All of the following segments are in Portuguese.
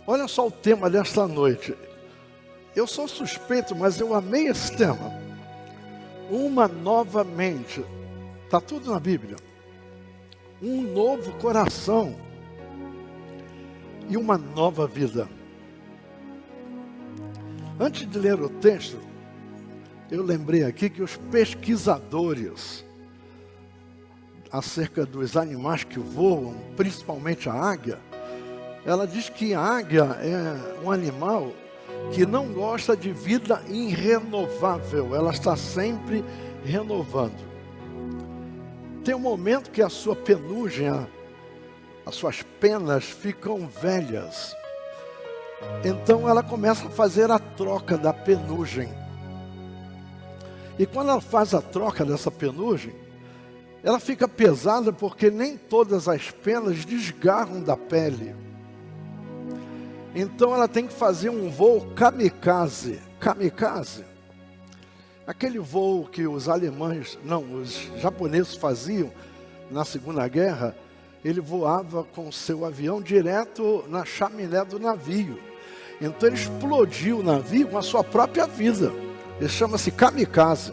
Olha só o tema desta noite. Eu sou suspeito, mas eu amei esse tema. Uma nova mente. Está tudo na Bíblia. Um novo coração. E uma nova vida. Antes de ler o texto, eu lembrei aqui que os pesquisadores acerca dos animais que voam, principalmente a águia, ela diz que a águia é um animal que não gosta de vida irrenovável, ela está sempre renovando. Tem um momento que a sua penugem, as suas penas ficam velhas. Então ela começa a fazer a troca da penugem. E quando ela faz a troca dessa penugem, ela fica pesada porque nem todas as penas desgarram da pele. Então ela tem que fazer um voo kamikaze. Kamikaze? Aquele voo que os japoneses faziam na Segunda Guerra, ele voava com seu avião direto na chaminé do navio. Então ele explodiu o navio com a sua própria vida. Ele chama-se kamikaze.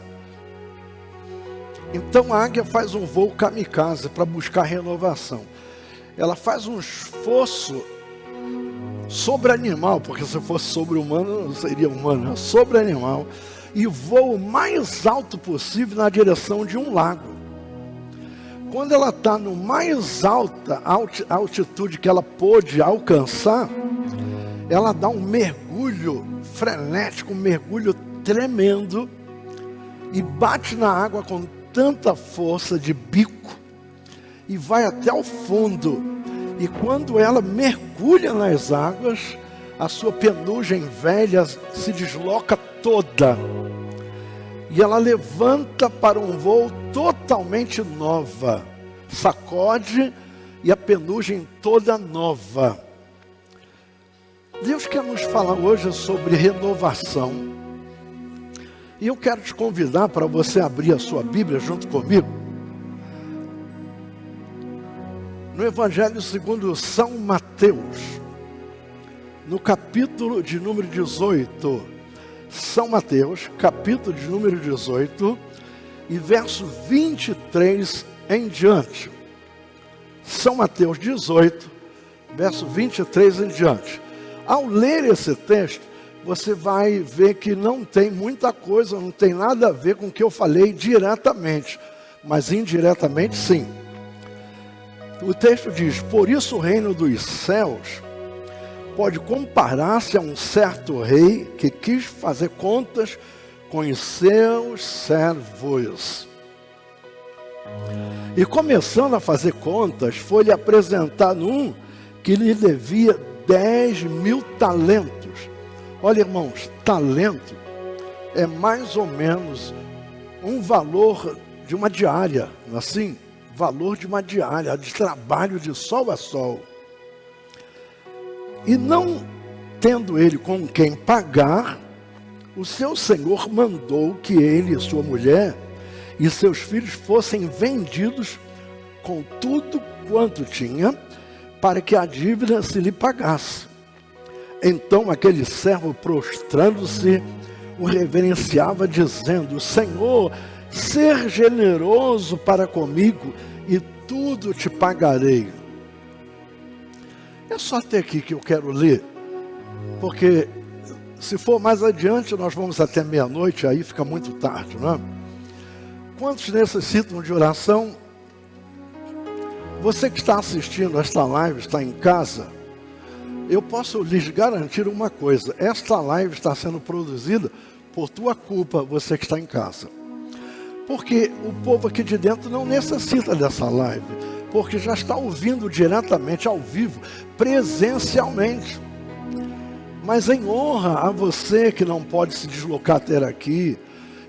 Então a águia faz um voo kamikaze para buscar renovação. Ela faz um esforço sobre-animal, porque se fosse sobre-humano não seria humano, é sobre-animal, e voa o mais alto possível na direção de um lago. Quando ela está no mais alta altitude que ela pôde alcançar, ela dá um mergulho frenético, um mergulho tremendo, e bate na água com tanta força de bico, e vai até o fundo. E quando ela mergulha nas águas, a sua penugem velha se desloca toda. E ela levanta para um voo totalmente nova. Sacode e a penugem toda nova. Deus quer nos falar hoje sobre renovação. E eu quero te convidar para você abrir a sua Bíblia junto comigo. No Evangelho segundo São Mateus, no capítulo de número 18, São Mateus, capítulo de número 18, e verso 23 em diante. São Mateus 18, verso 23 em diante. Ao ler esse texto, você vai ver que não tem muita coisa, não tem nada a ver com o que eu falei diretamente, mas indiretamente sim. O texto diz: por isso o reino dos céus pode comparar-se a um certo rei que quis fazer contas com os seus servos. E começando a fazer contas, foi-lhe apresentado um que lhe devia 10.000 talentos. Olha, irmãos, talento é mais ou menos um valor de uma diária, assim, valor de uma diária, de trabalho de sol a sol. E não tendo ele com quem pagar, o seu senhor mandou que ele e sua mulher e seus filhos fossem vendidos com tudo quanto tinha, para que a dívida se lhe pagasse. Então aquele servo, prostrando-se, o reverenciava, dizendo: Senhor, ser generoso para comigo, e tudo te pagarei. É só até aqui que eu quero ler, porque se for mais adiante, nós vamos até meia-noite, aí fica muito tarde, não é? Quantos necessitam de oração? Você que está assistindo esta live, está em casa, eu posso lhes garantir uma coisa: esta live está sendo produzida por tua culpa, você que está em casa. Porque o povo aqui de dentro não necessita dessa live, porque já está ouvindo diretamente, ao vivo, presencialmente. Mas em honra a você que não pode se deslocar até aqui,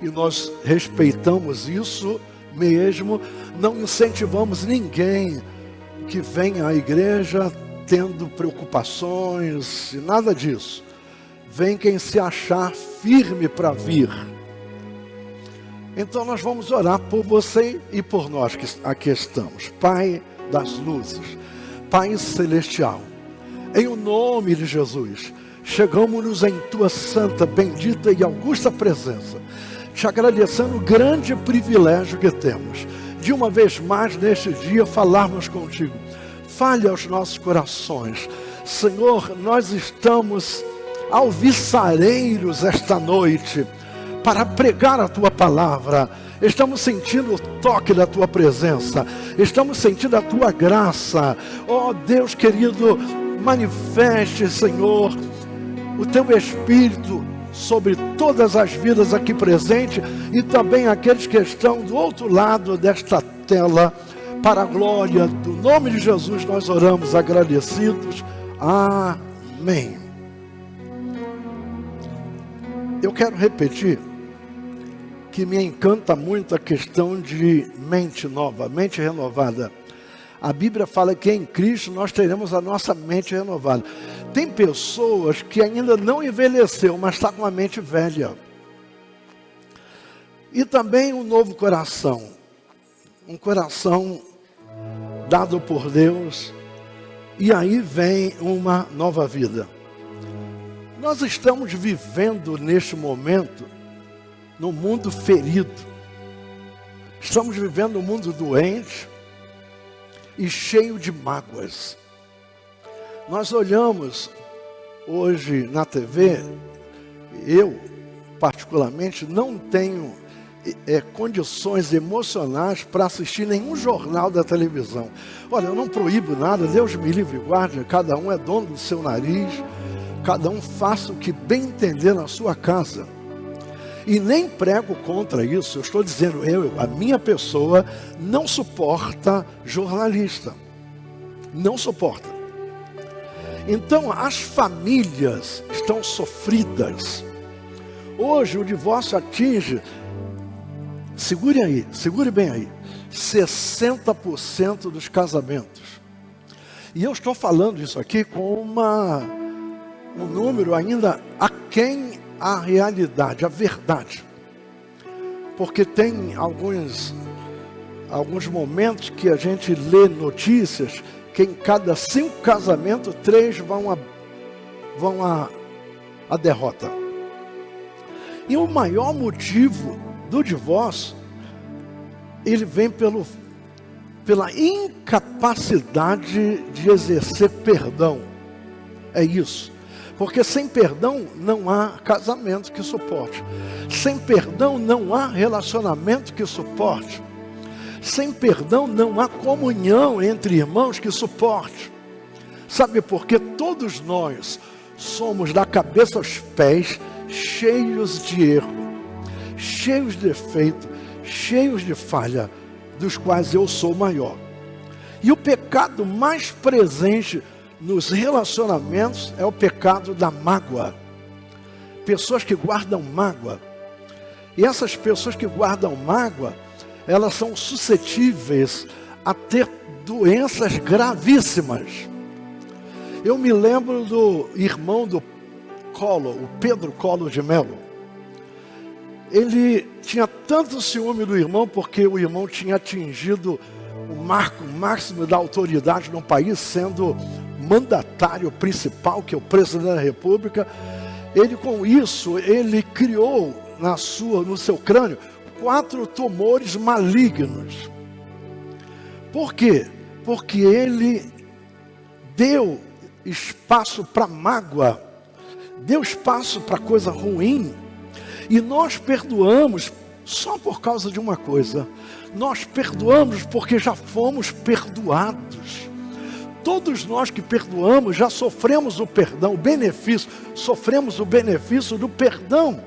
e nós respeitamos isso mesmo, não incentivamos ninguém que venha à igreja tendo preocupações, e nada disso. Vem quem se achar firme para vir. Então nós vamos orar por você e por nós que aqui estamos. Pai das luzes, Pai Celestial, em o nome de Jesus, chegamos-nos em Tua santa, bendita e augusta presença, te agradecendo o grande privilégio que temos, de uma vez mais neste dia falarmos contigo. Fale aos nossos corações. Senhor, nós estamos alviçareiros esta noite para pregar a Tua palavra. Estamos sentindo o toque da Tua presença, estamos sentindo a Tua graça. Oh Deus querido, manifeste, Senhor, o Teu Espírito sobre todas as vidas aqui presentes e também aqueles que estão do outro lado desta tela. Para a glória do nome de Jesus nós oramos agradecidos. Amém. Eu quero repetir que me encanta muito a questão de mente nova, mente renovada. A Bíblia fala que em Cristo nós teremos a nossa mente renovada. Tem pessoas que ainda não envelheceu, mas está com a mente velha. E também um novo coração. Um coração dado por Deus. E aí vem uma nova vida. Nós estamos vivendo neste momento no mundo ferido. Estamos vivendo um mundo doente e cheio de mágoas. Nós olhamos hoje na TV, eu particularmente não tenho condições emocionais para assistir nenhum jornal da televisão. Olha, eu não proíbo nada, Deus me livre e guarde, cada um é dono do seu nariz, cada um faça o que bem entender na sua casa. E nem prego contra isso, eu estou dizendo, a minha pessoa não suporta jornalista. Não suporta. Então, as famílias estão sofridas. Hoje, o divórcio atinge, segure bem aí, 60% dos casamentos. E eu estou falando isso aqui com um número ainda aquém a realidade, a verdade. Porque tem alguns momentos que a gente lê notícias que em cada 5 casamentos, 3 vão à derrota. E o maior motivo do divórcio, ele vem pela incapacidade de exercer perdão. É isso. Porque sem perdão não há casamento que suporte. Sem perdão não há relacionamento que suporte. Sem perdão não há comunhão entre irmãos que suporte. Sabe por quê? Todos nós somos da cabeça aos pés cheios de erro, cheios de defeito, cheios de falha, dos quais eu sou o maior. E o pecado mais presente nos relacionamentos é o pecado da mágoa. Pessoas que guardam mágoa. E essas pessoas que guardam mágoa, elas são suscetíveis a ter doenças gravíssimas. Eu me lembro do irmão do Collor, o Pedro Collor de Mello. Ele tinha tanto ciúme do irmão, porque o irmão tinha atingido o marco máximo da autoridade no país, sendo mandatário principal, que é o presidente da República. Ele, com isso, ele criou no seu crânio 4 tumores malignos. Por quê? Porque ele deu espaço para mágoa, deu espaço para coisa ruim. E nós perdoamos só por causa de uma coisa: nós perdoamos porque já fomos perdoados. Todos nós que perdoamos já sofremos o perdão, o benefício, sofremos o benefício do perdão.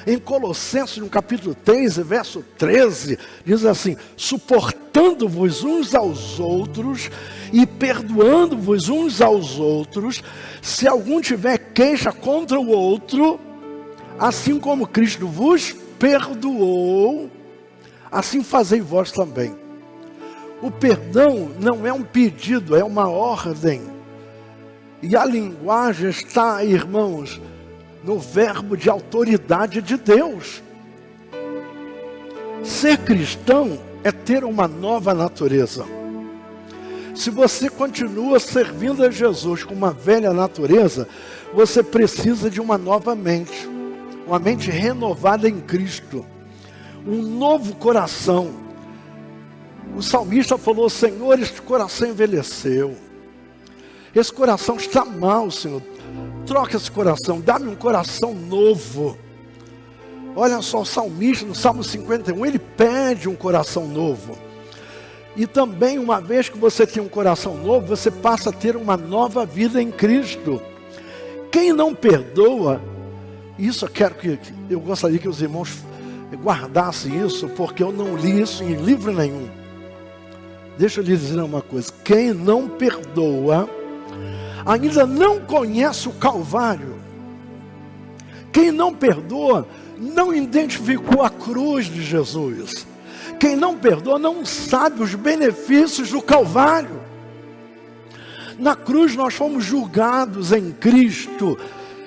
Em Colossenses, no capítulo 3, verso 13, diz assim: suportando-vos uns aos outros e perdoando-vos uns aos outros, se algum tiver queixa contra o outro, assim como Cristo vos perdoou, assim fazei vós também. O perdão não é um pedido, é uma ordem. E a linguagem está, irmãos, no verbo de autoridade de Deus. Ser cristão é ter uma nova natureza. Se você continua servindo a Jesus com uma velha natureza, você precisa de uma nova mente. Uma mente renovada em Cristo. Um novo coração. O salmista falou: Senhor, este coração envelheceu. Esse coração está mal, Senhor. Troca esse coração, dá-me um coração novo. Olha só, o salmista no Salmo 51, ele pede um coração novo. E também, uma vez que você tem um coração novo, você passa a ter uma nova vida em Cristo. Quem não perdoa, isso eu gostaria que os irmãos guardassem isso, porque eu não li isso em livro nenhum. Deixa eu lhe dizer uma coisa: quem não perdoa, ainda não conhece o Calvário. Quem não perdoa, não identificou a cruz de Jesus. Quem não perdoa não sabe os benefícios do Calvário. Na cruz nós fomos julgados em Cristo,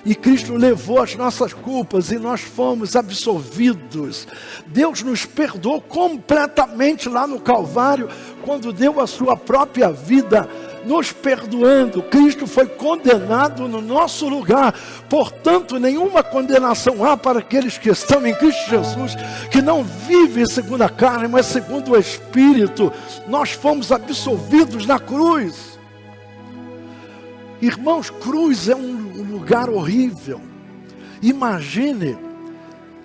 e Cristo levou as nossas culpas, e nós fomos absolvidos. Deus nos perdoou completamente lá no Calvário, quando deu a sua própria vida, nos perdoando. Cristo foi condenado no nosso lugar. Portanto, nenhuma condenação há para aqueles que estão em Cristo Jesus, que não vivem segundo a carne, mas segundo o Espírito. Nós fomos absolvidos na cruz. Irmãos, cruz é um lugar horrível. Imagine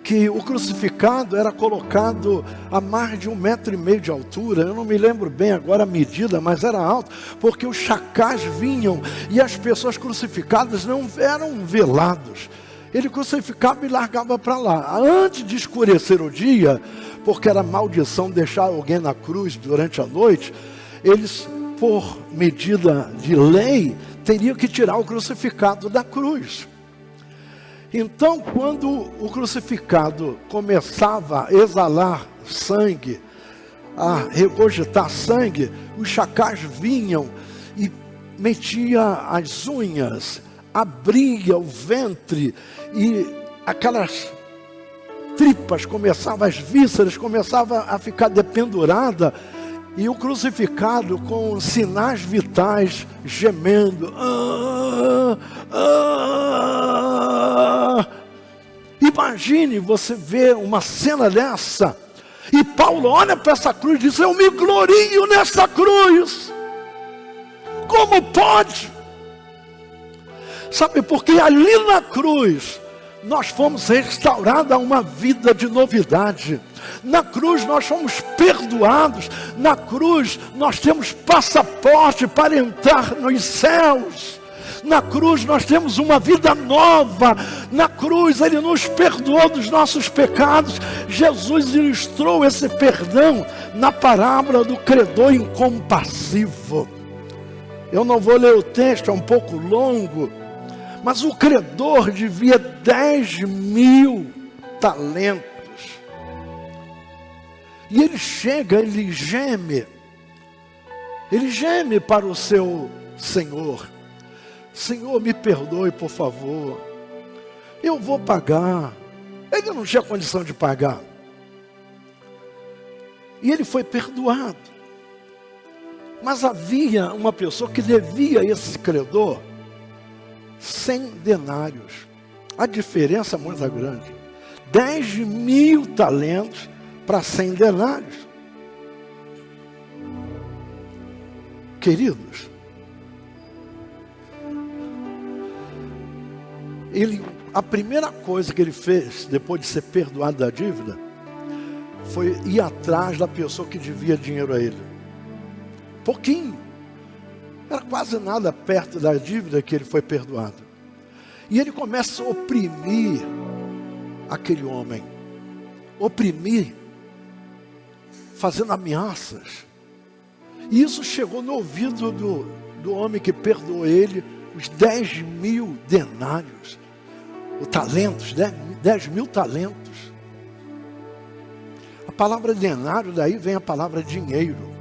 que o crucificado era colocado a mais de 1,5 metro de altura. Eu não me lembro bem agora a medida, mas era alto, porque os chacais vinham e as pessoas crucificadas não eram velados. Ele crucificava e largava para lá. Antes de escurecer o dia, porque era maldição deixar alguém na cruz durante a noite, eles, por medida de lei, teriam que tirar o crucificado da cruz. Então, quando o crucificado começava a exalar sangue, a regurgitar sangue, os chacais vinham e metia as unhas, abria o ventre, e aquelas tripas começavam, as vísceras começavam a ficar dependuradas, e o crucificado com sinais vitais gemendo. Imagine você ver uma cena dessa. E Paulo olha para essa cruz e diz: eu me glorio nessa cruz. Como pode? Sabe, porque ali na cruz nós fomos restaurados a uma vida de novidade. Na cruz nós fomos perdoados. Na cruz nós temos passaporte para entrar nos céus. Na cruz nós temos uma vida nova. Na cruz Ele nos perdoou dos nossos pecados. Jesus ilustrou esse perdão na parábola do credor incompassivo. Eu não vou ler o texto, é um pouco longo. Mas o credor devia 10.000 talentos. E ele chega, ele geme para o seu Senhor: Senhor, me perdoe, por favor, eu vou pagar. Ele não tinha condição de pagar. E ele foi perdoado. Mas havia uma pessoa que devia a esse credor 100 denários. A diferença é muito grande. 10.000 talentos para 100 denários. Queridos, a primeira coisa que ele fez, depois de ser perdoado da dívida, foi ir atrás da pessoa que devia dinheiro a ele. Pouquinho. Era quase nada perto da dívida que ele foi perdoado. E ele começa a oprimir aquele homem. Oprimir, fazendo ameaças. E isso chegou no ouvido do homem que perdoou ele, os 10.000 denários. Os talentos, 10.000 talentos. A palavra denário, daí vem a palavra dinheiro.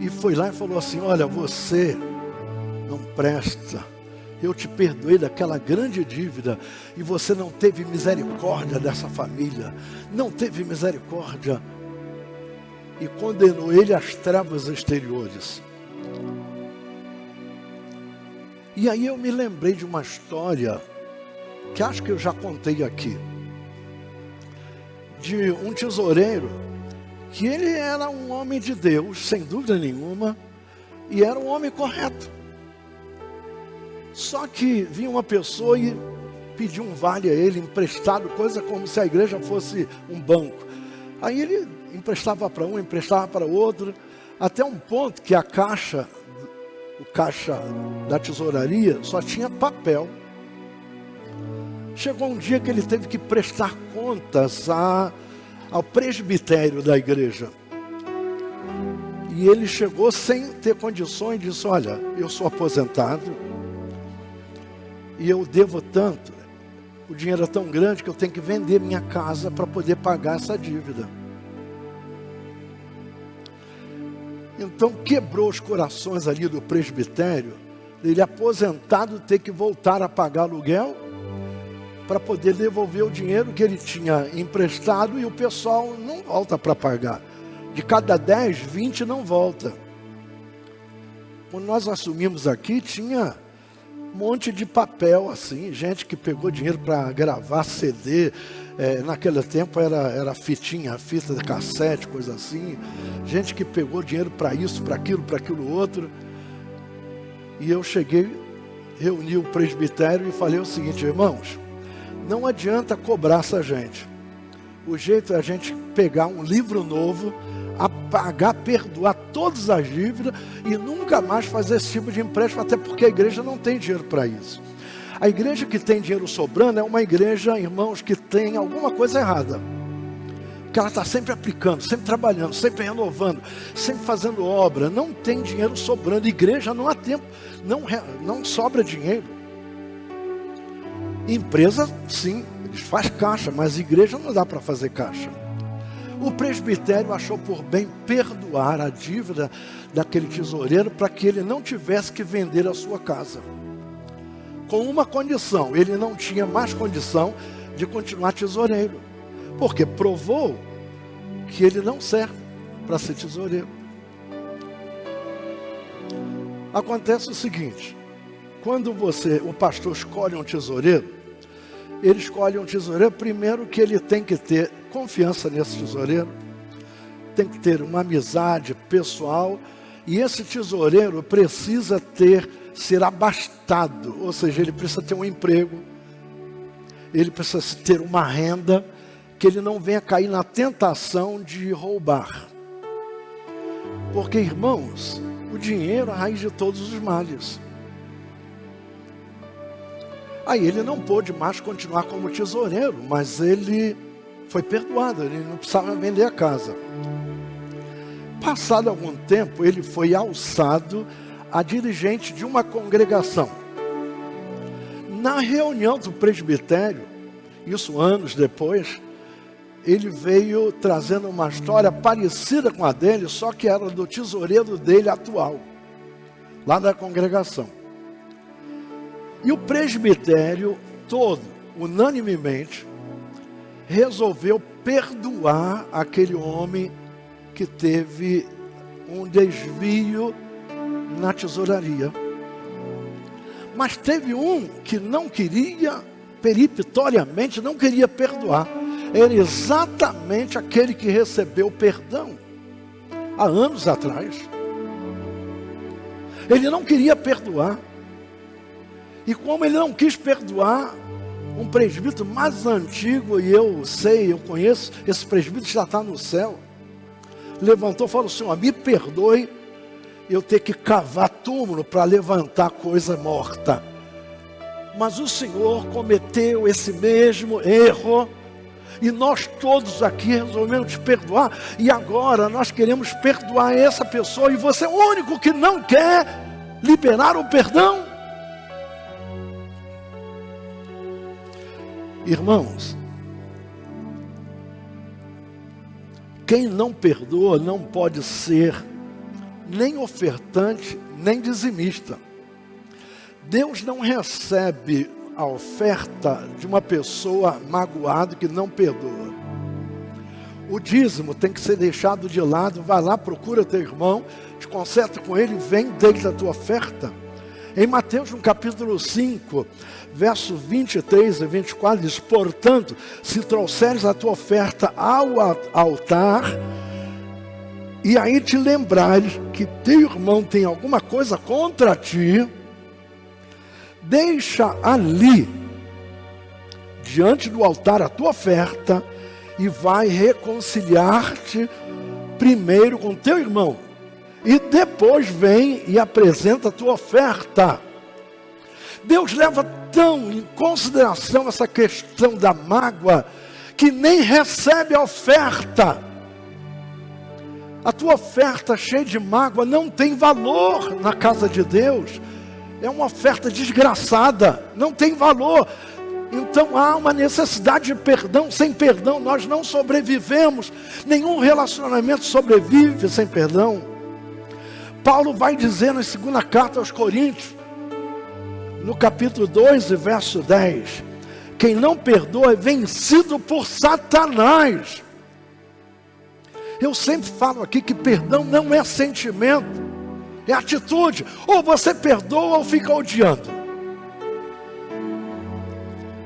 E foi lá e falou assim: olha, você não presta. Eu te perdoei daquela grande dívida e você não teve misericórdia dessa família. Não teve misericórdia. e condenou ele às trevas exteriores. E aí eu me lembrei de uma história que acho que eu já contei aqui, de um tesoureiro, que ele era um homem de Deus, sem dúvida nenhuma, e era um homem correto. Só que vinha uma pessoa e pediu um vale a ele, emprestado, coisa como se a igreja fosse um banco. Aí ele emprestava para um, emprestava para outro, até um ponto que o caixa da tesouraria só tinha papel. Chegou um dia que ele teve que prestar contas ao presbitério da igreja. E ele chegou sem ter condições e disse: olha, eu sou aposentado e eu devo tanto, o dinheiro é tão grande que eu tenho que vender minha casa para poder pagar essa dívida. Então quebrou os corações ali do presbitério, ele aposentado ter que voltar a pagar aluguel para poder devolver o dinheiro que ele tinha emprestado, e o pessoal não volta para pagar. De cada 10, 20 não volta. Quando nós assumimos aqui, tinha um monte de papel assim, gente que pegou dinheiro para gravar CD, naquele tempo era fita de cassete, coisa assim, gente que pegou dinheiro para isso, para aquilo outro. E eu cheguei, reuni o presbitério e falei o seguinte: irmãos, não adianta cobrar essa gente. O jeito é a gente pegar um livro novo, apagar, perdoar todas as dívidas e nunca mais fazer esse tipo de empréstimo, até porque a igreja não tem dinheiro para isso. A igreja que tem dinheiro sobrando é uma igreja, irmãos, que tem alguma coisa errada. Que ela está sempre aplicando, sempre trabalhando, sempre renovando, sempre fazendo obra. Não tem dinheiro sobrando. Igreja não há tempo, não sobra dinheiro. Empresa, sim, eles fazem caixa, mas igreja não dá para fazer caixa. O presbitério achou por bem perdoar a dívida daquele tesoureiro para que ele não tivesse que vender a sua casa. Com uma condição: ele não tinha mais condição de continuar tesoureiro, porque provou que ele não serve para ser tesoureiro. Acontece o seguinte: quando o pastor escolhe um tesoureiro, ele escolhe um tesoureiro, primeiro que ele tem que ter confiança nesse tesoureiro, tem que ter uma amizade pessoal, e esse tesoureiro precisa ser abastado, ou seja, ele precisa ter um emprego, ele precisa ter uma renda, que ele não venha cair na tentação de roubar. Porque, irmãos, o dinheiro é a raiz de todos os males. Aí ele não pôde mais continuar como tesoureiro, mas ele foi perdoado, ele não precisava vender a casa. Passado algum tempo, ele foi alçado a dirigente de uma congregação. Na reunião do presbitério, isso anos depois, ele veio trazendo uma história parecida com a dele, só que era do tesoureiro dele atual, lá da congregação. E o presbitério todo, unanimemente, resolveu perdoar aquele homem que teve um desvio na tesouraria. Mas teve um que não queria, peremptoriamente, não queria perdoar. Era exatamente aquele que recebeu perdão há anos atrás. Ele não queria perdoar. E como ele não quis perdoar, um presbítero mais antigo, e eu conheço, esse presbítero já está no céu, levantou e falou: Senhor, me perdoe eu ter que cavar túmulo para levantar coisa morta. Mas o Senhor cometeu esse mesmo erro, e nós todos aqui resolvemos te perdoar, e agora nós queremos perdoar essa pessoa, e você é o único que não quer liberar o perdão. Irmãos, quem não perdoa não pode ser nem ofertante, nem dizimista. Deus não recebe a oferta de uma pessoa magoada que não perdoa. O dízimo tem que ser deixado de lado. Vai lá, procura teu irmão, te conserta com ele, vem, deita a tua oferta. Em Mateus, no capítulo 5, verso 23 e 24, diz: portanto, se trouxeres a tua oferta ao altar, e aí te lembrares que teu irmão tem alguma coisa contra ti, deixa ali, diante do altar, a tua oferta, e vai reconciliar-te primeiro com teu irmão. E depois vem e apresenta a tua oferta. Deus leva tão em consideração essa questão da mágoa, que nem recebe a oferta. A tua oferta cheia de mágoa não tem valor na casa de Deus. É uma oferta desgraçada, não tem valor. Então há uma necessidade de perdão. Sem perdão nós não sobrevivemos. Nenhum relacionamento sobrevive sem perdão. Paulo vai dizer na segunda carta aos Coríntios, no capítulo 2 e verso 10, quem não perdoa é vencido por Satanás. Eu sempre falo aqui que perdão não é sentimento, é atitude. Ou você perdoa ou fica odiando.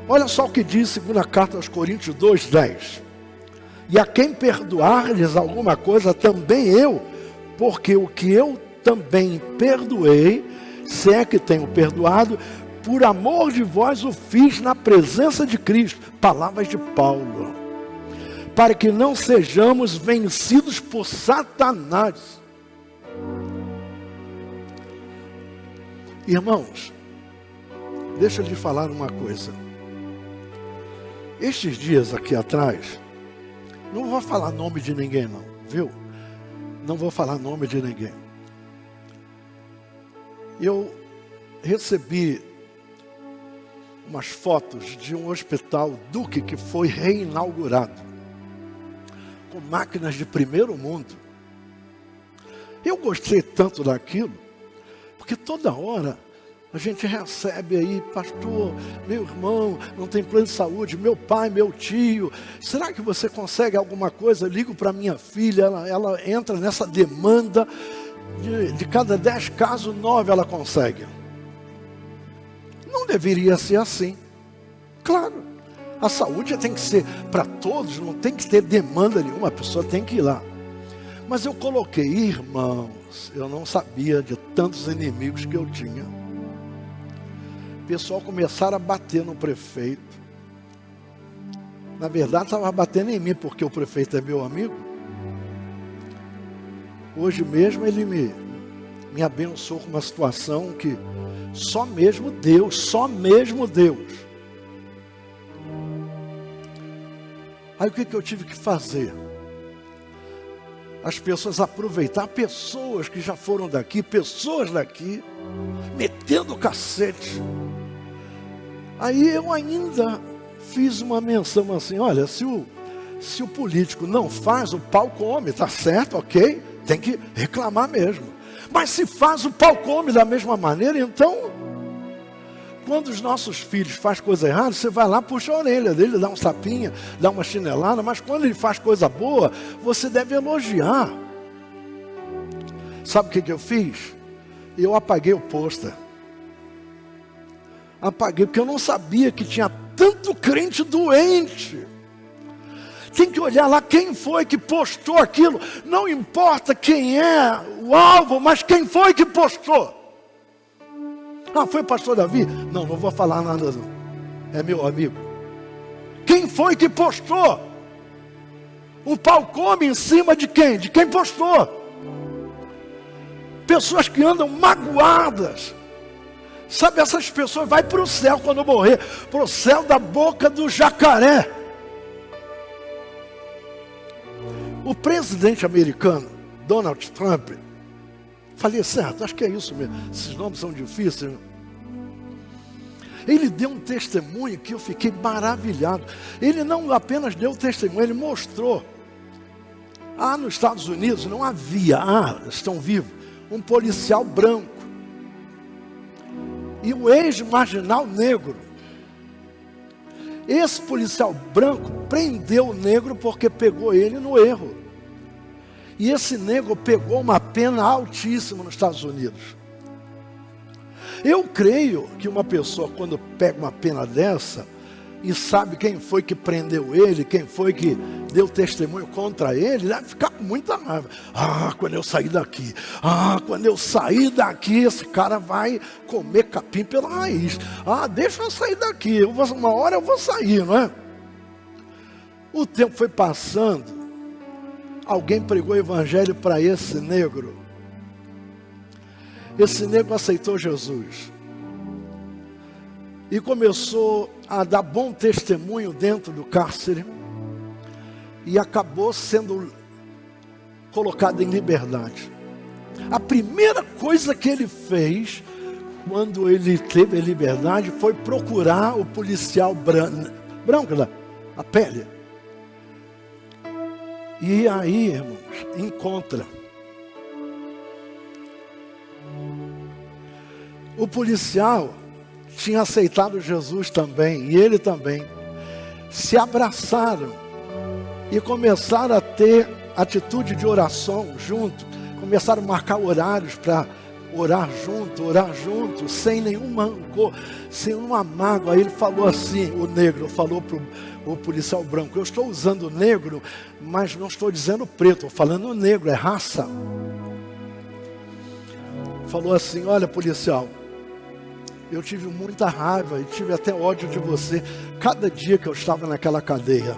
Olha só o que diz segunda carta aos Coríntios 2:10. E a quem perdoar-lhes alguma coisa, também eu, porque o que eu também perdoei, se é que tenho perdoado, por amor de vós o fiz na presença de Cristo. Palavras de Paulo. Para que não sejamos vencidos por Satanás. Irmãos, deixa eu lhe falar uma coisa. Estes dias aqui atrás, não vou falar nome de ninguém não, viu? Não vou falar nome de ninguém. Eu recebi umas fotos de um hospital Duque que foi reinaugurado, com máquinas de primeiro mundo. Eu gostei tanto daquilo, porque toda hora a gente recebe aí: pastor, meu irmão não tem plano de saúde, meu pai, meu tio, será que você consegue alguma coisa? Eu ligo para minha filha, ela entra nessa demanda, de cada 10 casos, 9 ela consegue. Não deveria ser assim. Claro, a saúde tem que ser para todos, não tem que ter demanda nenhuma, a pessoa tem que ir lá. Mas eu coloquei: irmãos, eu não sabia de tantos inimigos que eu tinha. O pessoal começaram a bater no prefeito. Na verdade estava batendo em mim, porque o prefeito é meu amigo. Hoje mesmo ele me abençoou com uma situação que só mesmo Deus. Aí o que eu tive que fazer? As pessoas aproveitar, pessoas que já foram daqui, pessoas daqui, metendo o cacete. Aí eu ainda fiz uma menção assim: olha, se o político não faz, o pau come, tá certo, ok? Tem que reclamar mesmo. Mas se faz, o pau come da mesma maneira. Então, quando os nossos filhos fazem coisa errada, você vai lá, puxa a orelha dele, dá um sapinha, dá uma chinelada. Mas quando ele faz coisa boa, você deve elogiar. Sabe o que eu fiz? Eu apaguei o pôster. Apaguei, porque eu não sabia que tinha tanto crente doente. Tem que olhar lá quem foi que postou aquilo. Não importa quem é o alvo, mas quem foi que postou. Ah, foi o pastor Davi? Não vou falar nada não. É meu amigo. Quem foi que postou? O pau come em cima de quem? De quem postou. Pessoas que andam magoadas. Sabe, essas pessoas vão para o céu quando morrer. Para o céu da boca do jacaré. O presidente americano, Donald Trump, falei certo, acho que é isso mesmo, esses nomes são difíceis. Ele deu um testemunho que eu fiquei maravilhado. Ele não apenas deu testemunho, ele mostrou. Nos Estados Unidos não havia, estão vivos, um policial branco e um ex-marginal negro. Esse policial branco prendeu o negro porque pegou ele no erro. E esse negro pegou uma pena altíssima nos Estados Unidos. Eu creio que uma pessoa, quando pega uma pena dessa, e sabe quem foi que prendeu ele, quem foi que deu testemunho contra ele, deve ficar com muita raiva. Quando eu sair daqui, quando eu sair daqui, esse cara vai comer capim pela raiz. Deixa eu sair daqui, uma hora eu vou sair, não é? O tempo foi passando, alguém pregou o evangelho para esse negro. Esse negro aceitou Jesus. E começou a dar bom testemunho dentro do cárcere. E acabou sendo colocado em liberdade. A primeira coisa que ele fez, quando ele teve a liberdade, foi procurar o policial branco, a pele. E aí, irmãos, encontra. O policial tinha aceitado Jesus também, e ele também. Se abraçaram e começaram a ter atitude de oração junto. Começaram a marcar horários para orar junto, sem nenhum rancor, sem uma mágoa. Aí ele falou assim, o negro falou para o policial branco: eu estou usando negro, mas não estou dizendo preto, estou falando negro, é raça. Falou assim: olha, policial, eu tive muita raiva e tive até ódio de você cada dia que eu estava naquela cadeia.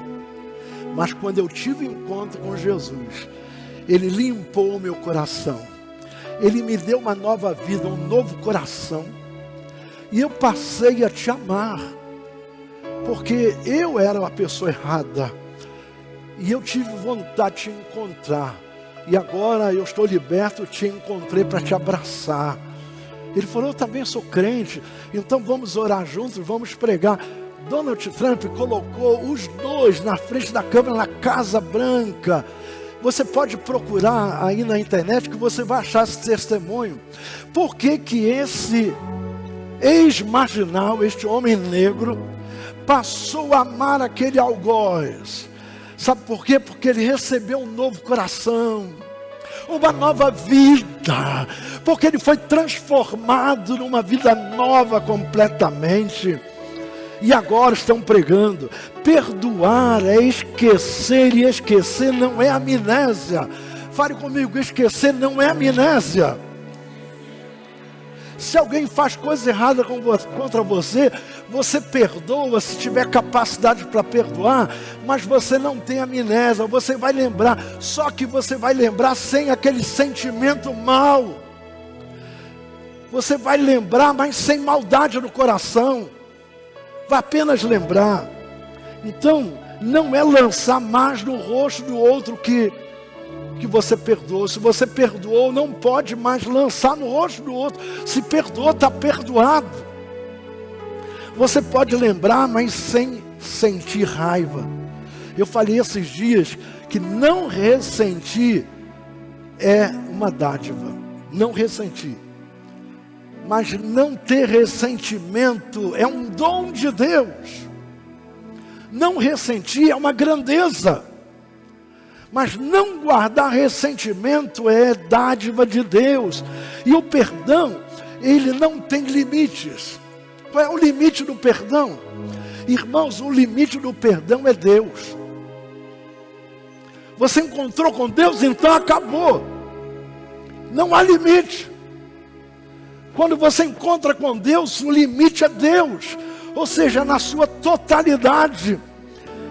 Mas quando eu tive encontro com Jesus, Ele limpou o meu coração. Ele me deu uma nova vida, um novo coração. E eu passei a te amar. Porque eu era uma pessoa errada. E eu tive vontade de te encontrar. E agora eu estou liberto, te encontrei para te abraçar. Ele falou: eu também sou crente, então vamos orar juntos, vamos pregar. Donald Trump colocou os dois na frente da câmera na Casa Branca. Você pode procurar aí na internet que você vai achar esse testemunho. Por que que esse ex-marginal, este homem negro, passou a amar aquele algoz? Sabe por quê? Porque ele recebeu um novo coração, uma nova vida, porque ele foi transformado numa vida nova completamente. E agora estão pregando: perdoar é esquecer, e esquecer não é amnésia. Fale comigo: esquecer não é amnésia. Se alguém faz coisa errada contra você, você perdoa se tiver capacidade para perdoar, mas você não tem amnésia, você vai lembrar, só que você vai lembrar sem aquele sentimento mau. Você vai lembrar, mas sem maldade no coração. Vai apenas lembrar. Então, não é lançar mais no rosto do outro que você perdoou. Se você perdoou, não pode mais lançar no rosto do outro. Se perdoou, está perdoado. Você pode lembrar, mas sem sentir raiva. Eu falei esses dias que não ressentir é uma dádiva. Não ressentir. Mas não ter ressentimento é um dom de Deus. Não ressentir é uma grandeza. Mas não guardar ressentimento é dádiva de Deus. E o perdão, ele não tem limites. Qual é o limite do perdão? Irmãos, o limite do perdão é Deus. Você encontrou com Deus, então acabou. Não há limite. Quando você encontra com Deus, o limite é Deus. Ou seja, na sua totalidade.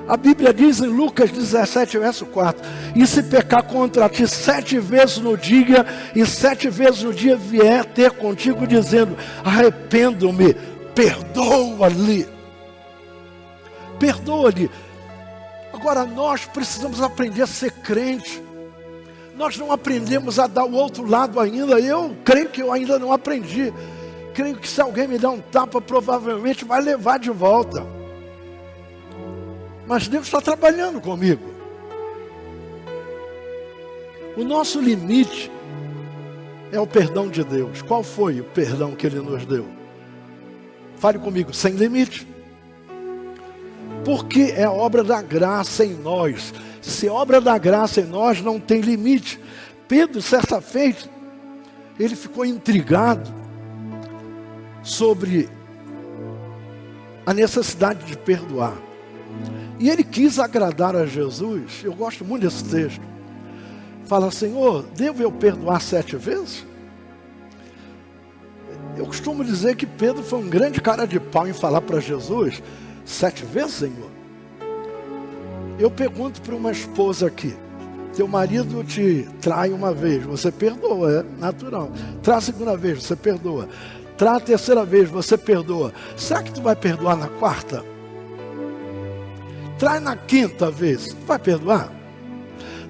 A Bíblia diz em Lucas 17, verso 4: e se pecar contra ti 7 vezes no dia, e 7 vezes no dia vier ter contigo dizendo: arrependo-me, perdoa-lhe. Perdoa-lhe. Agora nós precisamos aprender a ser crente. Nós não aprendemos a dar o outro lado ainda. Eu creio que eu ainda não aprendi. Creio que se alguém me der um tapa, provavelmente vai levar de volta. Mas Deus está trabalhando comigo. O nosso limite é o perdão de Deus. Qual foi o perdão que Ele nos deu? Fale comigo: sem limite. porque é obra da graça em nós. Se é obra da graça em nós, não tem limite. Pedro, certa feita, ele ficou intrigado sobre a necessidade de perdoar. E ele quis agradar a Jesus. Eu gosto muito desse texto. Fala: Senhor, devo eu perdoar 7 vezes? Eu costumo dizer que Pedro foi um grande cara de pau em falar para Jesus: 7 vezes, Senhor? Eu pergunto para uma esposa aqui: teu marido te trai uma vez, você perdoa, é natural. Trai a segunda vez, você perdoa. Trai a terceira vez, você perdoa. Será que tu vai perdoar na quarta? Trai na quinta vez, tu vai perdoar?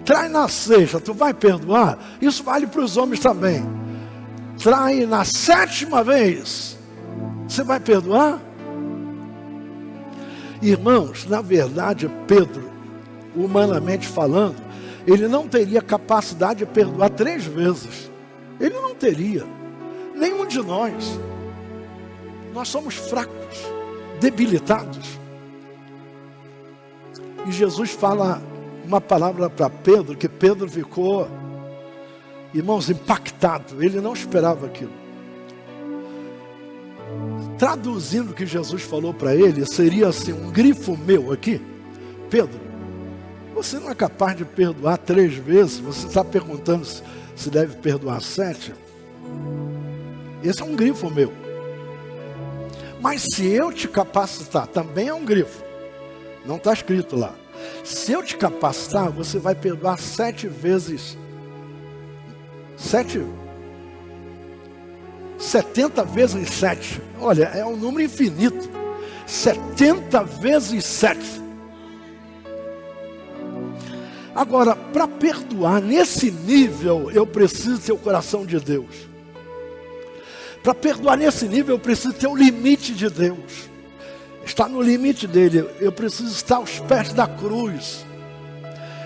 Trai na sexta, tu vai perdoar? Isso vale para os homens também. Trai na 7ª vez, você vai perdoar? Irmãos, na verdade, Pedro, humanamente falando, ele não teria capacidade de perdoar 3 vezes. Ele não teria. Nenhum de nós. Nós somos fracos, debilitados. E Jesus fala uma palavra para Pedro, que Pedro ficou, irmãos, impactado. Ele não esperava aquilo. Traduzindo o que Jesus falou para ele, seria assim, um grifo meu aqui: Pedro, você não é capaz de perdoar 3 vezes, você está perguntando se deve perdoar 7? Esse é um grifo meu. Mas se eu te capacitar, também é um grifo. Não está escrito lá. Se eu te capacitar, você vai perdoar 7 vezes. 70 vezes 7. Olha, é um número infinito. 70 vezes 7. Agora, para perdoar nesse nível, eu preciso ter o coração de Deus. Para perdoar nesse nível, eu preciso ter o limite de Deus. Está no limite dele. Eu preciso estar aos pés da cruz.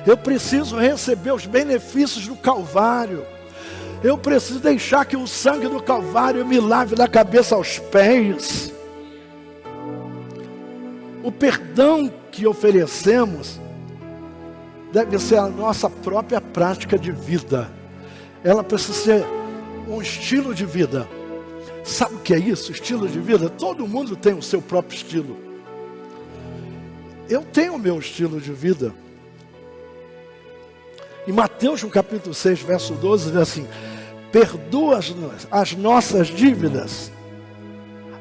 Eu preciso receber os benefícios do Calvário. Eu preciso deixar que o sangue do Calvário me lave da cabeça aos pés. O perdão que oferecemos deve ser a nossa própria prática de vida. Ela precisa ser um estilo de vida. Sabe o que é isso? Estilo de vida? Todo mundo tem o seu próprio estilo. Eu tenho o meu estilo de vida. Em Mateus, no capítulo 6, verso 12, diz assim: perdoa as nossas dívidas,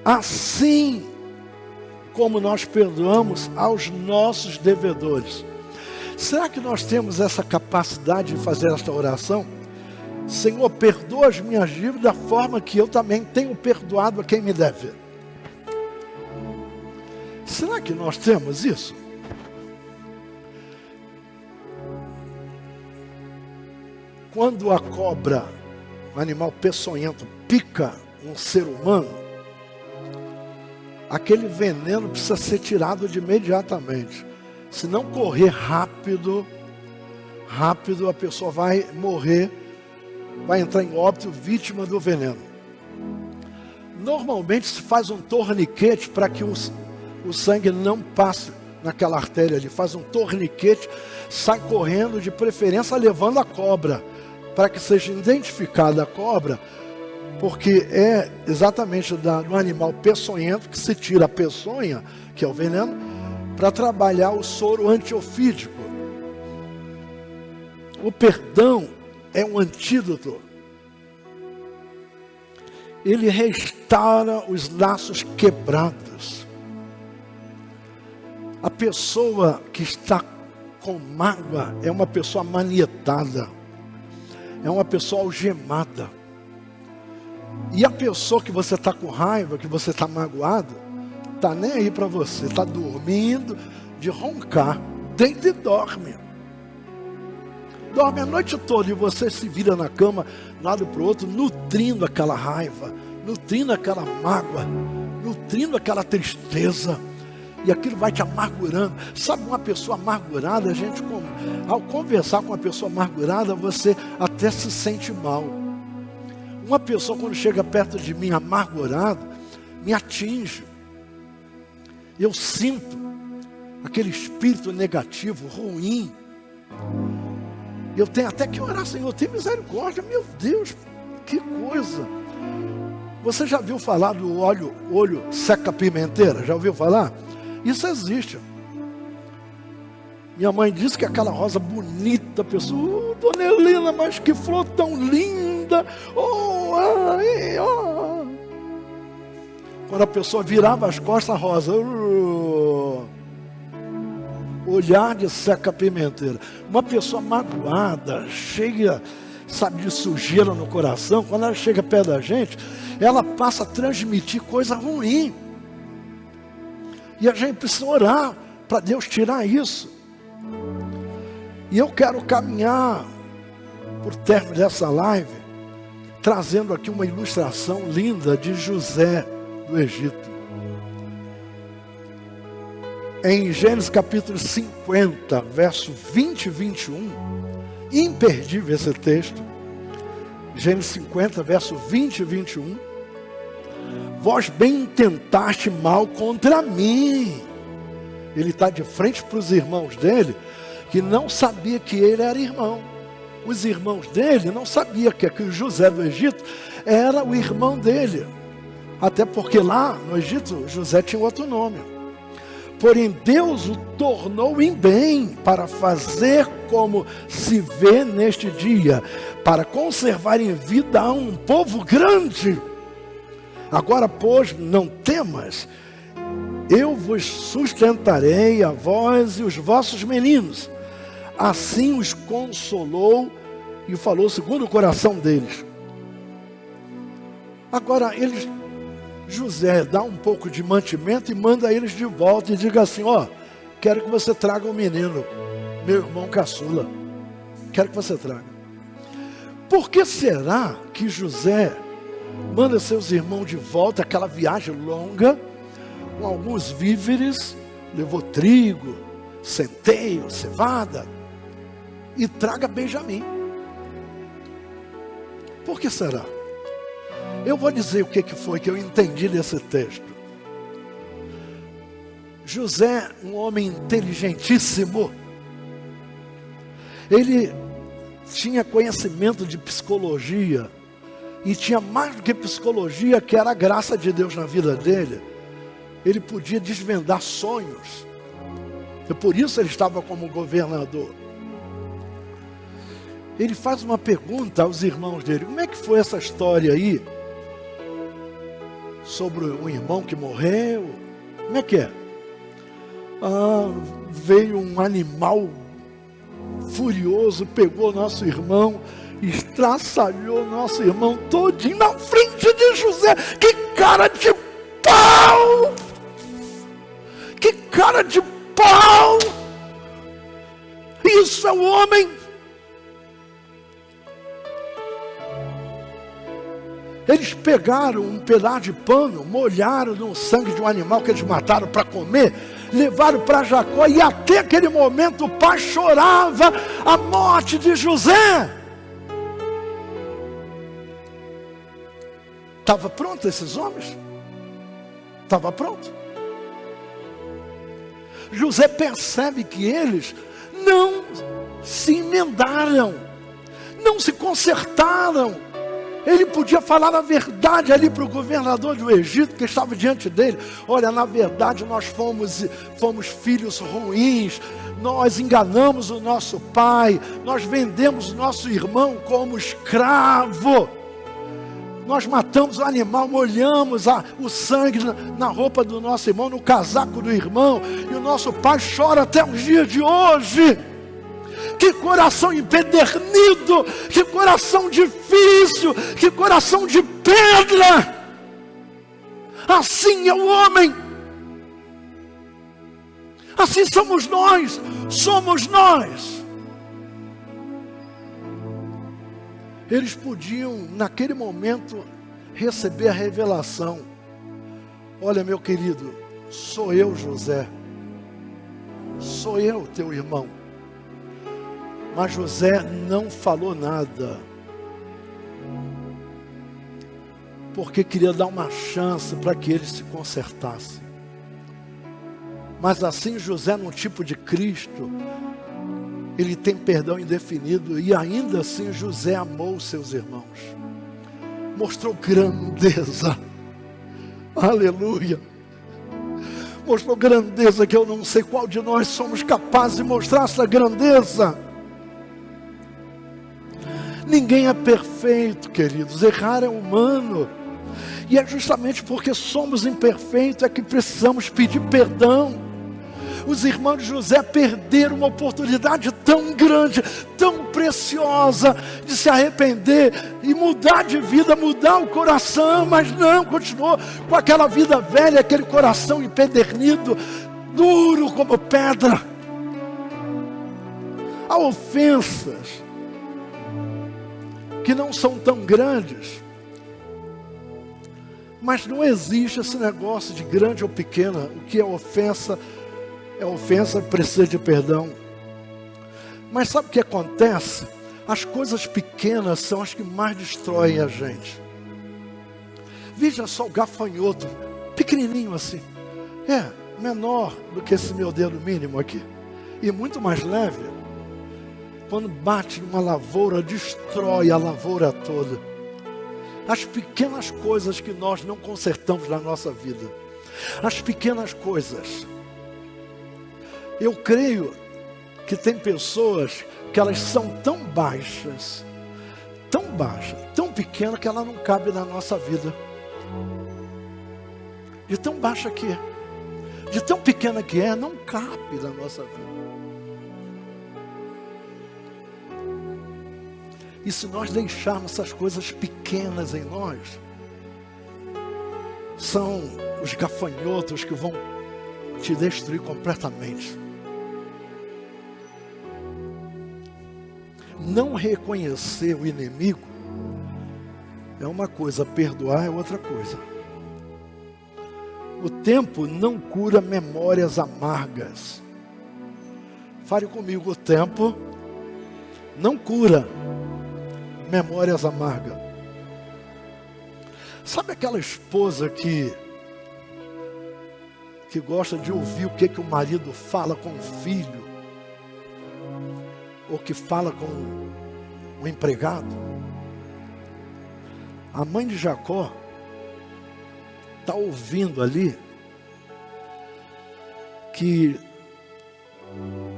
assim como nós perdoamos aos nossos devedores. Será que nós temos essa capacidade de fazer esta oração? Senhor, perdoa as minhas dívidas da forma que eu também tenho perdoado a quem me deve. Será que nós temos isso? Quando a cobra, um animal peçonhento, pica um ser humano, aquele veneno precisa ser tirado de imediatamente. Se não correr rápido, a pessoa vai morrer, vai entrar em óbito, vítima do veneno. Normalmente se faz um torniquete para que o sangue não passe naquela artéria ali. Faz um torniquete, sai correndo, de preferência levando a cobra, para que seja identificada a cobra, porque é exatamente do animal peçonhento que se tira a peçonha, que é o veneno, para trabalhar o soro antiofídico. O perdão é um antídoto. Ele restaura os laços quebrados. A pessoa que está com mágoa é uma pessoa manietada, é uma pessoa algemada. E a pessoa que você está com raiva, que você está magoado, está nem aí para você, está dormindo de roncar, deita e dorme. Dorme a noite toda e você se vira na cama, de um lado para o outro, nutrindo aquela raiva, nutrindo aquela mágoa, nutrindo aquela tristeza. E aquilo vai te amargurando. Sabe, uma pessoa amargurada, ao conversar com uma pessoa amargurada, você até se sente mal. Uma pessoa, quando chega perto de mim amargurada, me atinge. Eu sinto aquele espírito negativo, ruim. Eu tenho até que orar, Senhor, tem misericórdia, meu Deus, que coisa. Você já viu falar do olho seca-pimenteira? Já ouviu falar? Isso existe. Minha mãe disse que aquela rosa bonita, pessoa, dona Helena, mas que flor tão linda. Quando a pessoa virava as costas, a rosa, olhar de seca-pimenteira. Uma pessoa magoada, cheia, sabe, de sujeira no coração, quando ela chega perto da gente, ela passa a transmitir coisa ruim. E a gente precisa orar para Deus tirar isso. E eu quero caminhar por término dessa live, trazendo aqui uma ilustração linda de José do Egito. Em Gênesis capítulo 50, verso 20 e 21, imperdível esse texto. Gênesis 50, verso 20 e 21. Vós bem intentaste mal contra mim. Ele está de frente para os irmãos dele, que não sabia que ele era irmão. Os irmãos dele não sabiam que o José do Egito era o irmão dele. Até porque lá no Egito, José tinha outro nome. Porém, Deus o tornou em bem para fazer como se vê neste dia, para conservar em vida a um povo grande. Agora, pois, não temas, eu vos sustentarei, a vós e os vossos meninos. Assim os consolou e falou segundo o coração deles. Agora, José dá um pouco de mantimento e manda eles de volta e diga assim, quero que você traga um menino, meu irmão caçula, quero que você traga. Por que será que José manda seus irmãos de volta, aquela viagem longa, com alguns víveres, levou trigo, centeio, cevada, e traga Benjamim? Por que será? Eu vou dizer o que foi que eu entendi desse texto. José, um homem inteligentíssimo, ele tinha conhecimento de psicologia, e tinha mais do que psicologia, que era a graça de Deus na vida dele. Ele podia desvendar sonhos, e por isso ele estava como governador. Ele faz uma pergunta aos irmãos dele: como é que foi essa história aí? Sobre um irmão que morreu? Como é que é? Veio um animal furioso, pegou nosso irmão, estraçalhou nosso irmão todinho na frente de José. Que cara de pau! Que cara de pau! Isso é o homem. Eles pegaram um pedaço de pano, molharam no sangue de um animal que eles mataram para comer, levaram para Jacó, e até aquele momento o pai chorava a morte de José. Estava pronto esses homens? Estava pronto. José percebe que eles não se emendaram, não se consertaram. Ele podia falar a verdade ali para o governador do Egito, que estava diante dele. Olha, na verdade nós fomos filhos ruins, nós enganamos o nosso pai, nós vendemos o nosso irmão como escravo, nós matamos o animal, molhamos o sangue na roupa do nosso irmão, no casaco do irmão, e o nosso pai chora até os dias de hoje. Que coração empedernido, que coração difícil, que coração de pedra. Assim é o homem. Assim somos nós. Eles podiam, naquele momento, receber a revelação: olha, meu querido, sou eu, José. Sou eu, teu irmão. Mas José não falou nada, porque queria dar uma chance para que eles se consertassem. Mas assim José, num tipo de Cristo, ele tem perdão indefinido, e ainda assim José amou os seus irmãos. Mostrou grandeza. Aleluia. Mostrou grandeza que eu não sei qual de nós somos capazes de mostrar essa grandeza. Ninguém é perfeito, queridos. Errar é humano. E é justamente porque somos imperfeitos é que precisamos pedir perdão. Os irmãos de José perderam uma oportunidade tão grande, tão preciosa, de se arrepender e mudar de vida, mudar o coração, mas não, continuou com aquela vida velha, aquele coração empedernido, duro como pedra. Há ofensas que não são tão grandes, mas não existe esse negócio de grande ou pequena. O que é ofensa, precisa de perdão. Mas sabe o que acontece? As coisas pequenas são as que mais destroem a gente. Veja só o gafanhoto, pequenininho assim. Menor do que esse meu dedo mínimo aqui. E muito mais leve. Quando bate numa lavoura, destrói a lavoura toda. As pequenas coisas que nós não consertamos na nossa vida. As pequenas coisas. Eu creio que tem pessoas que elas são tão baixas, tão pequenas, que ela não cabe na nossa vida. De tão baixa que é, de tão pequena que é, não cabe na nossa vida. E se nós deixarmos essas coisas pequenas em nós, são os gafanhotos que vão te destruir completamente. Não reconhecer o inimigo é uma coisa, perdoar é outra coisa. O tempo não cura memórias amargas. Fale comigo, o tempo não cura memórias amargas. Sabe aquela esposa que gosta de ouvir o que o marido fala com o filho? Ou que fala com o empregado? A mãe de Jacó está ouvindo ali que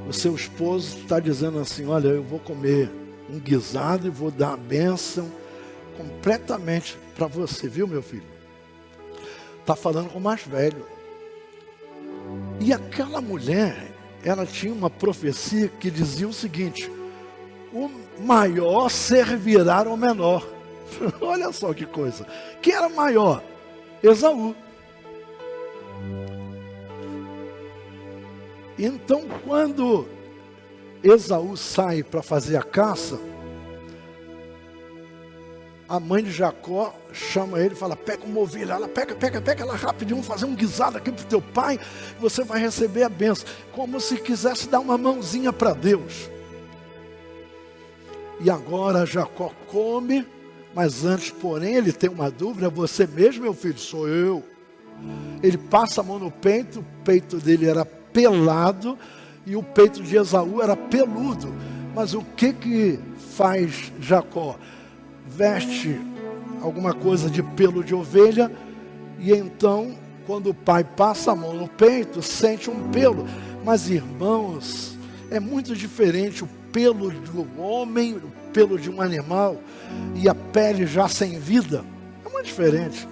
o seu esposo está dizendo assim: olha, eu vou comer um guisado e vou dar a bênção completamente para você, viu, meu filho? Está falando com o mais velho. E aquela mulher, ela tinha uma profecia que dizia o seguinte: o maior servirá ao menor. Olha só que coisa. Quem era maior? Esaú. Então, quando Esaú sai para fazer a caça, a mãe de Jacó chama ele e fala: pega uma ovelha. Ela pega ela rapidinho, vamos fazer um guisado aqui para o teu pai, você vai receber a bênção. Como se quisesse dar uma mãozinha para Deus. E agora Jacó come, mas antes, porém, ele tem uma dúvida: você mesmo, meu filho? Sou eu. Ele passa a mão no peito, o peito dele era pelado e o peito de Esaú era peludo. Mas o que faz Jacó? Veste alguma coisa de pelo de ovelha, e então, quando o pai passa a mão no peito, sente um pelo. Mas, irmãos, é muito diferente o pelo do homem, o pelo de um animal, e a pele já sem vida. É muito diferente.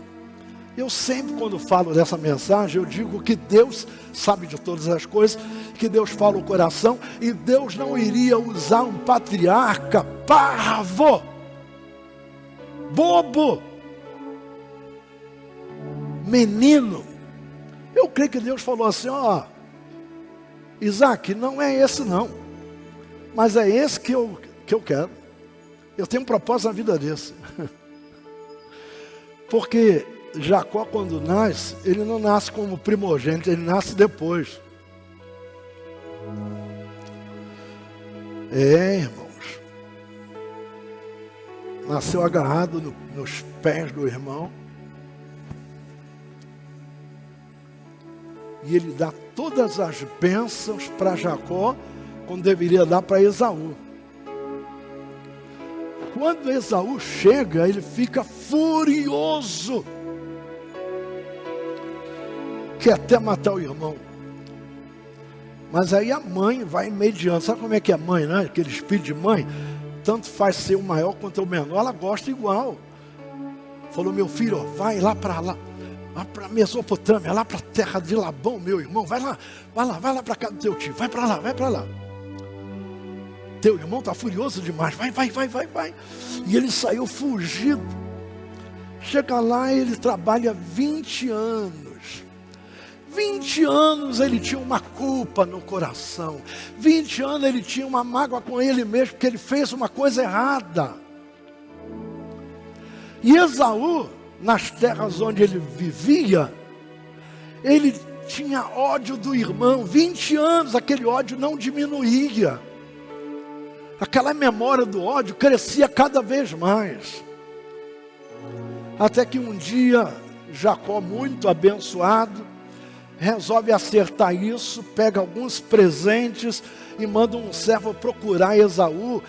Eu sempre, quando falo dessa mensagem, eu digo que Deus sabe de todas as coisas, que Deus fala o coração, e Deus não iria usar um patriarca parvo, bobo, menino. Eu creio que Deus falou assim: ó, Isaac, não é esse não, mas é esse que eu quero. Eu tenho um propósito na vida desse. Porque Jacó, quando nasce, ele não nasce como primogênito, ele nasce depois. Irmãos, nasceu agarrado nos pés do irmão. E ele dá todas as bênçãos para Jacó, quando deveria dar para Esaú. Quando Esaú chega, ele fica furioso, quer até matar o irmão. Mas aí a mãe vai mediando. Sabe como é que é a mãe, né? Aquele espírito de mãe, tanto faz ser o maior quanto o menor, ela gosta igual. Falou: meu filho, ó, vai lá para Mesopotâmia, lá para a terra de Labão, meu irmão, vai lá para casa do teu tio, vai para lá. Teu irmão está furioso demais, vai. E ele saiu fugido. Chega lá, ele trabalha 20 anos. 20 anos ele tinha uma culpa no coração. 20 anos ele tinha uma mágoa com ele mesmo, porque ele fez uma coisa errada. E Esaú, nas terras onde ele vivia, ele tinha ódio do irmão. 20 anos aquele ódio não diminuía. Aquela memória do ódio crescia cada vez mais. Até que um dia, Jacó, muito abençoado, resolve acertar isso, pega alguns presentes e manda um servo procurar Esaú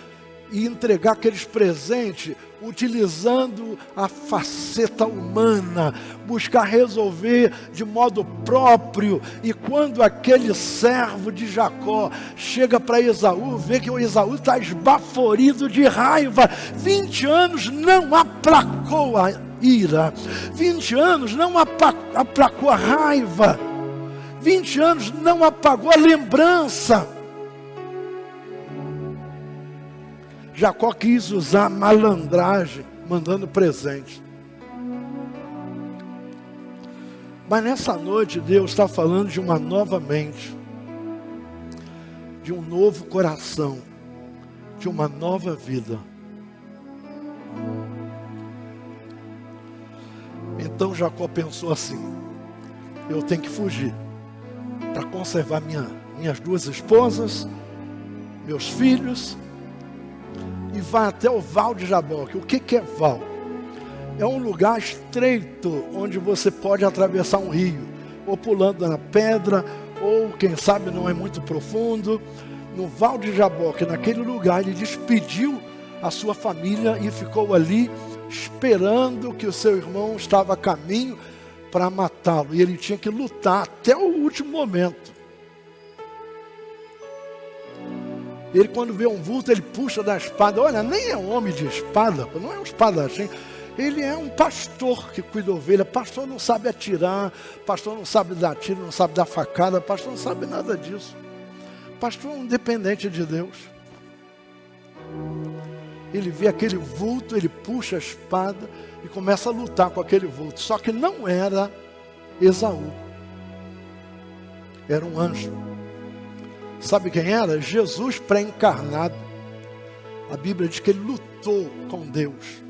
e entregar aqueles presentes, utilizando a faceta humana, buscar resolver de modo próprio. E quando aquele servo de Jacó chega para Esaú, vê que o Esaú está esbaforido de raiva. 20 anos não aplacou a ira, 20 anos não aplacou a raiva, 20 anos não apagou a lembrança. Jacó quis usar malandragem, mandando presente. Mas nessa noite Deus está falando de uma nova mente, de um novo coração, de uma nova vida. Então Jacó pensou assim: eu tenho que fugir para conservar minhas duas esposas, meus filhos, e vai até o Val de Jaboque. O que é Val? É um lugar estreito, onde você pode atravessar um rio, ou pulando na pedra, ou quem sabe não é muito profundo. No Val de Jaboque, naquele lugar, ele despediu a sua família e ficou ali esperando que o seu irmão estava a caminho para matá-lo, e ele tinha que lutar até o último momento. Ele, quando vê um vulto, ele puxa da espada. Olha, nem é um homem de espada, não é um espadachim. Ele é um pastor que cuida da ovelha. Pastor não sabe atirar, pastor não sabe dar tiro, não sabe dar facada, pastor não sabe nada disso. Pastor é um dependente de Deus. Ele vê aquele vulto, ele puxa a espada e começa a lutar com aquele vulto. Só que não era Esaú, era um anjo. Sabe quem era? Jesus pré-encarnado. A Bíblia diz que ele lutou com Deus.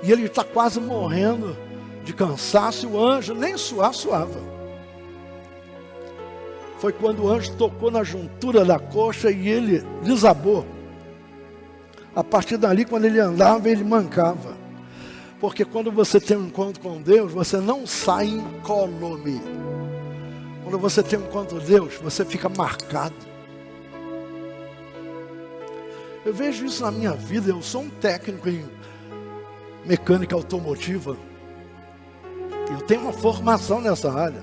E ele está quase morrendo de cansaço, e o anjo nem suava. Foi quando o anjo tocou na juntura da coxa e ele desabou. A partir dali, quando ele andava, ele mancava. Porque quando você tem um encontro com Deus, você não sai incólume. Quando você tem um encontro com Deus, você fica marcado. Eu vejo isso na minha vida. Eu sou um técnico em mecânica automotiva. Eu tenho uma formação nessa área.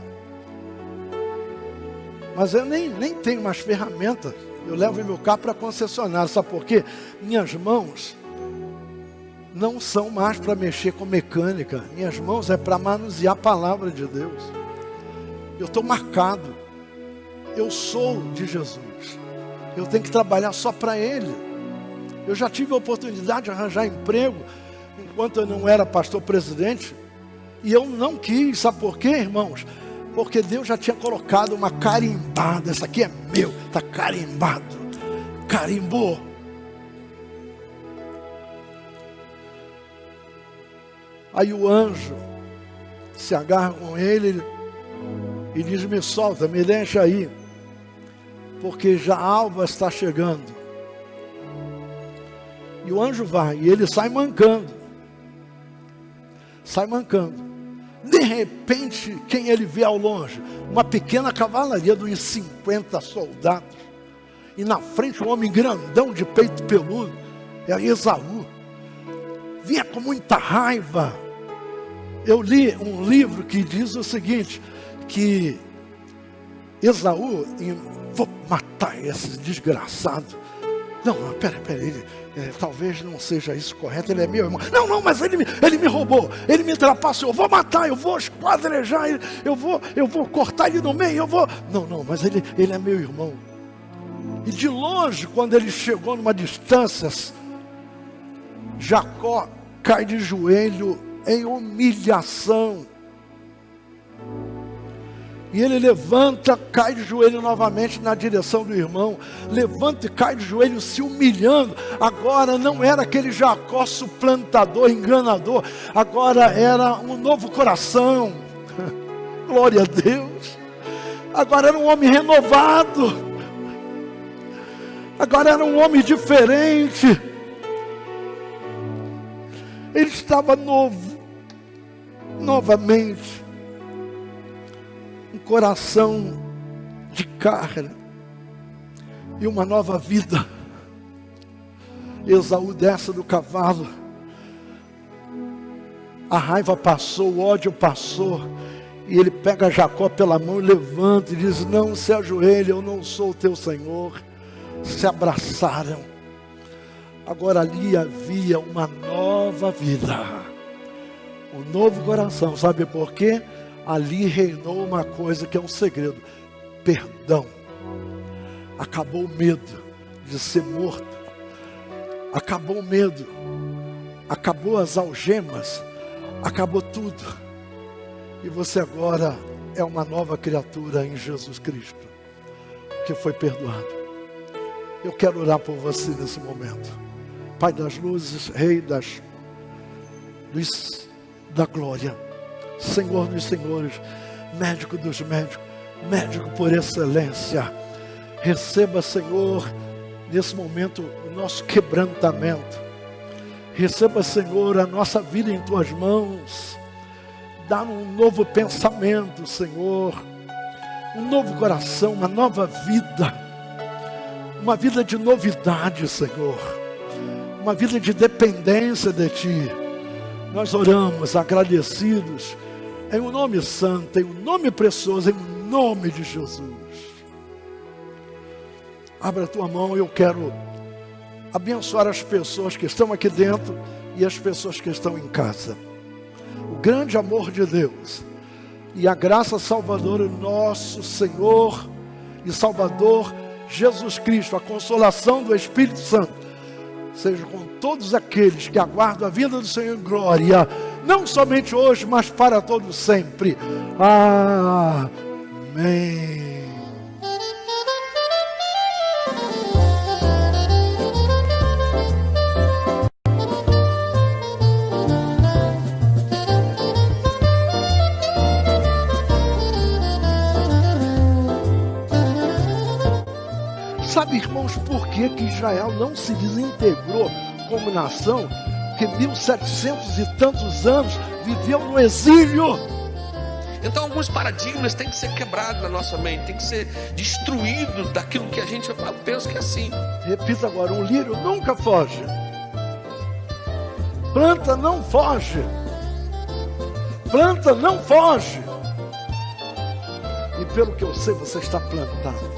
Mas eu nem tenho mais ferramentas. Eu levo meu carro para concessionária. Sabe por quê? Minhas mãos não são mais para mexer com mecânica. Minhas mãos é para manusear a palavra de Deus. Eu estou marcado. Eu sou de Jesus. Eu tenho que trabalhar só para Ele. Eu já tive a oportunidade de arranjar emprego enquanto eu não era pastor presidente. E eu não quis. Sabe por quê, irmãos? Porque Deus já tinha colocado uma carimbada. Essa aqui é meu. Está carimbado. Carimbou. Aí o anjo se agarra com ele e diz: me solta, me deixa aí, porque já a alva está chegando. E o anjo vai, e ele sai mancando. De repente, quem ele vê ao longe? Uma pequena cavalaria de uns 50 soldados. E na frente um homem grandão de peito peludo. É Esaú. Vinha com muita raiva. Eu li um livro que diz o seguinte, que Esaú, vou matar esse desgraçado. Não, pera, talvez não seja isso correto, ele é meu irmão. Não, mas ele me roubou, ele me trapaceou, eu vou matar, eu vou esquadrejar ele, eu vou cortar ele no meio, eu vou... Não, mas ele é meu irmão. E de longe, quando ele chegou numa distância, Jacó cai de joelho em humilhação. E ele levanta, cai de joelho novamente na direção do irmão. Levanta e cai de joelho se humilhando. Agora não era aquele Jacó suplantador, enganador. Agora era um novo coração. Glória a Deus. Agora era um homem renovado. Agora era um homem diferente. Ele estava novo. Novamente. Um coração de carne e uma nova vida. Esaú desce do cavalo, a raiva passou, o ódio passou, e ele pega Jacó pela mão e levanta e diz: não se ajoelhe, eu não sou o teu Senhor. Se abraçaram. Agora ali havia uma nova vida, um novo coração. Sabe por quê? Ali reinou uma coisa que é um segredo: perdão. Acabou o medo de ser morto. Acabou o medo. Acabou as algemas. Acabou tudo. E você agora é uma nova criatura em Jesus Cristo, que foi perdoado. Eu quero orar por você nesse momento. Pai das luzes, Rei da glória, Senhor dos senhores, médico dos médicos, médico por excelência, receba, Senhor, nesse momento o nosso quebrantamento. Receba, Senhor, a nossa vida em tuas mãos. Dá um novo pensamento, Senhor, um novo coração, uma nova vida, uma vida de novidade, Senhor, uma vida de dependência de Ti. Nós oramos agradecidos em um nome santo, em um nome precioso, em um nome de Jesus. Abra a tua mão. Eu quero abençoar as pessoas que estão aqui dentro e as pessoas que estão em casa. O grande amor de Deus e a graça salvadora do nosso Senhor e Salvador Jesus Cristo, a consolação do Espírito Santo, seja com todos aqueles que aguardam a vinda do Senhor em glória, não somente hoje, mas para todos sempre. Amém. Sabe, irmãos, por que Israel não se desintegrou como nação, que 1700 e tantos anos viveu no exílio? Então alguns paradigmas têm que ser quebrados na nossa mente, tem que ser destruído daquilo que a gente pensa que é assim. Repita agora: um lírio nunca foge. Planta não foge. Planta não foge. E pelo que eu sei, você está plantado.